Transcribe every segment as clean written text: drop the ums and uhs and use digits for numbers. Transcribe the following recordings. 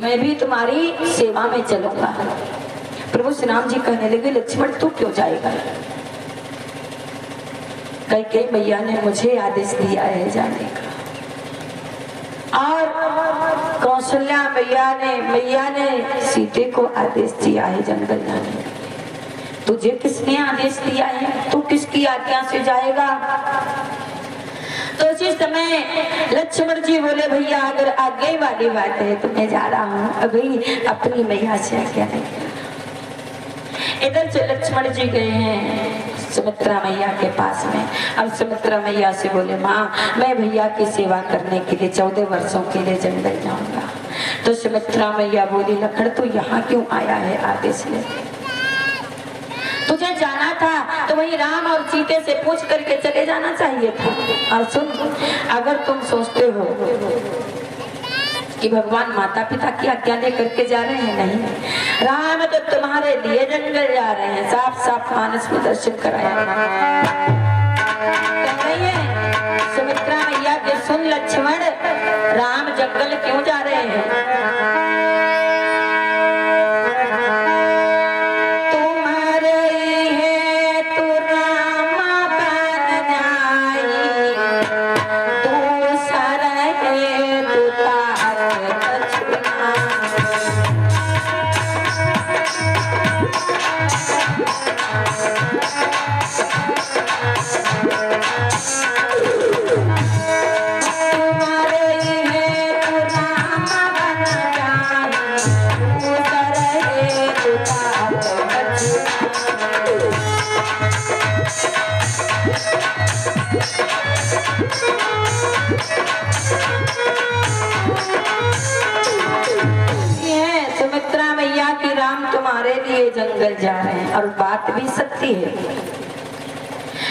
मैं भी तुम्हारी सेवा में चलूंगा। प्रभु श्री राम जी कहने लगे, लक्ष्मण तू क्यों जाएगा? कैकेयी मैया ने मुझे आदेश दिया है जाने का, और कौशल्या मैया ने सीते को आदेश दिया है जंगल जाने का। तुझे किसने आदेश दिया है? तू किसकी आज्ञा से जाएगा? तो उसी समय लक्ष्मण जी बोले, भैया अगर आगे वाली बात है तो मैं जा रहा हूँ, अभी अपनी मैया से आज्ञा नहीं। इधर से लक्ष्मण जी गए हैं सुमित्रा मैया के पास में। अब सुमित्रा मैया से बोले, माँ मैं भैया की सेवा करने के लिए 14 वर्षों के लिए जंगल जाऊंगा। तो सुमित्रा मैया बोली, लखन तू यहाँ क्यों आया है आदेश लेके? तुझे जाना था तो वही राम और सीते से पूछ करके चले जाना चाहिए था। और सुन, अगर तुम सोचते हो कि भगवान माता पिता की आज्ञा दे करके जा रहे हैं, नहीं, राम तो तुम्हारे लिए जंगल जा रहे हैं। साफ साफ मानस में दर्शन कराया सुमित्रा मैया के, सुन लक्ष्मण, राम जंगल क्यों जा रहे हैं? जंगल जा रहे हैं, और बात भी सच्ची है।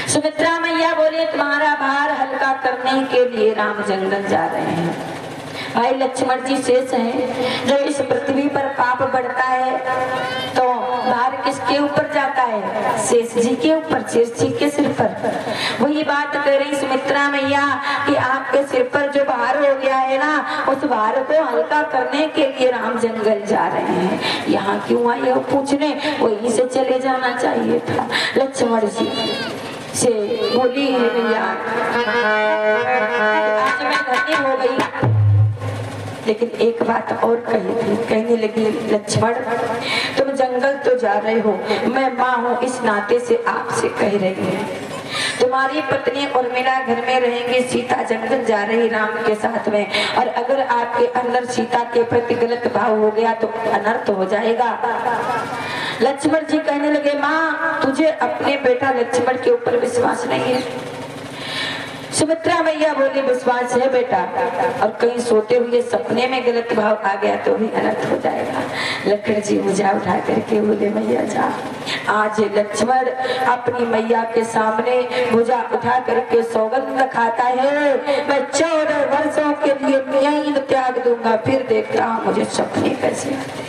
सुमित्रा मैया बोले, तुम्हारा भार हल्का करने के लिए राम जंगल जा रहे हैं। भाई लक्ष्मण जी शेष हैं। जब इस पृथ्वी पर पाप बढ़ता है तो भार किसके ऊपर जाता है? शेष जी के ऊपर, शेष जी के सिर पर। वही बात कह रही सुमित्रा मैया कि आपके सिर पर जो भार हो गया है ना, उस भार को हल्का करने के लिए राम जंगल जा रहे हैं। यहाँ क्यों आए हो पूछने? वहीं से चले जाना चाहिए था। लक्ष्मण जी से बोली है भैया, आज मैं धन्य हो गई, लेकिन एक बात और कही थी। कहने लगी, लक्ष्मण तुम जंगल तो जा रहे हो, मैं माँ हूँ इस नाते से आपसे कह रही हूँ, तुम्हारी पत्नी उर्मिला घर में रहेंगी, सीता जंगल जा रही राम के साथ में, और अगर आपके अंदर सीता के प्रति गलत भाव हो गया तो अनर्थ हो जाएगा। लक्ष्मण जी कहने लगे, माँ तुझे अपने बेटा लक्ष्मण के ऊपर विश्वास नहीं है? सुमित्रा मैया बोली, विश्वास है बेटा, और कहीं सोते हुए सपने में गलत भाव आ गया तो भी अनर्थ हो जाएगा। लक्ष्मण जी मुझे उठा करके बोले, मैया जा। आज लक्ष्मण अपनी मैया के सामने भुजा उठा करके सौगंध खाता है, मैं 14 वर्षों के लिए नींद त्याग दूंगा, फिर देखता हूँ मुझे सपने कैसे आते।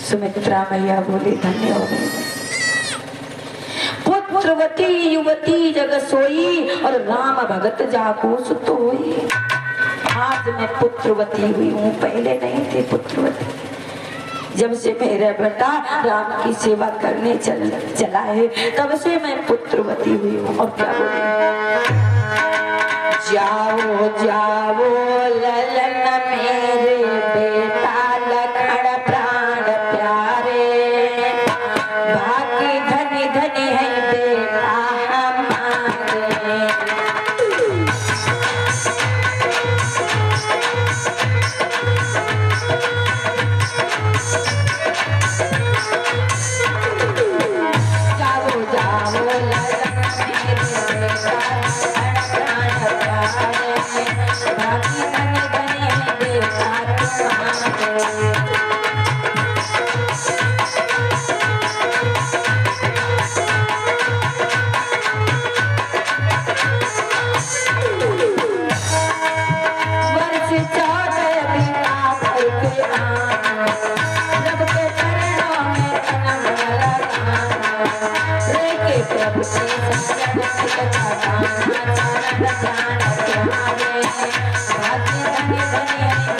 सुमित्रा मैया बोली, धन्य हो गई, पुत्रवती युवती जग सोई, और राम भगत जाको सुत होई। आज मैं पुत्रवती हुई हूँ, पहले नहीं थी पुत्रवती। जब से मेरा बेटा राम की सेवा करने चला है, तब से मैं पुत्रवती हुई हूँ। और क्या बोले, जाओ जाओ ललन मेरे बेटा लखन प्राण प्यारे, भाग्य धनी धनी है बेटा हमारे। जाओ जाओ ललन मेरे बेटा प्राण प्यारे, भाग्य धनी धनी है बेटा हमारे। भाग्य धनी धनी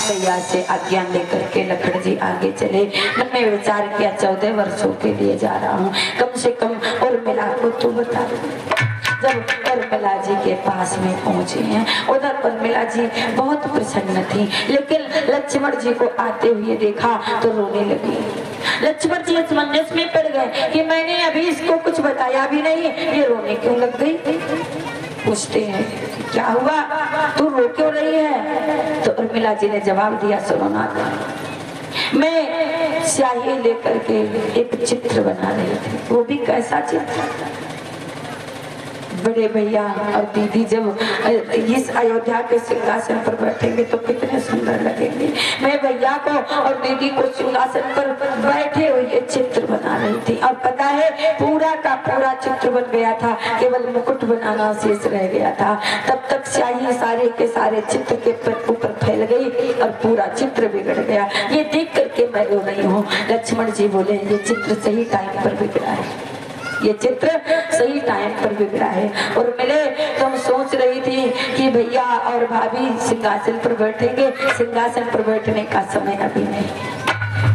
भैया से आज्ञा लेकर के लखन जी आगे चले। मन में विचार किया 14 वर्षों के लिए जा रहा हूँ, कम से कम उर्मिला को तो बता दो। जब उर्मिला जी के पास में पहुंचे हैं, उधर उर्मिला जी बहुत प्रसन्न थी, लेकिन लक्ष्मण जी को आते हुए देखा तो रोने लगी। लक्ष्मण जी इस मंजस में पड़ गए कि मैंने अभी इसको कुछ बताया भी नहीं, ये रोने क्यों लग गई। पूछते हैं क्या हुआ, तू रो क्यों रही है। तो उर्मिला जी ने जवाब दिया, सुनो नाथ, मैं स्याही लेकर के एक चित्र बना रही थी। वो भी कैसा चित्र। बड़े भैया और दीदी जब इस अयोध्या के सिंहासन पर बैठेंगे तो कितने सुंदर लगेंगे। मैं भैया को और दीदी को सिंहासन पर बैठे हुए चित्र बना रही थी, और पता है पूरा का पूरा चित्र बन गया था, केवल मुकुट बनाना शेष रह गया था। तब तक स्याही सारे के सारे चित्र के ऊपर फैल गई और पूरा चित्र बिगड़ गया। ये देख करके मैं रो रही हूँ। लक्ष्मण जी बोले, ये चित्र सही टाइम पर बिगड़ा है, ये चित्र सही टाइम पर बिगड़ा है। और मिले तुम सोच रही थी कि भैया और भाभी सिंहासन पर बैठेंगे, सिंहासन पर बैठने का समय अभी नहीं।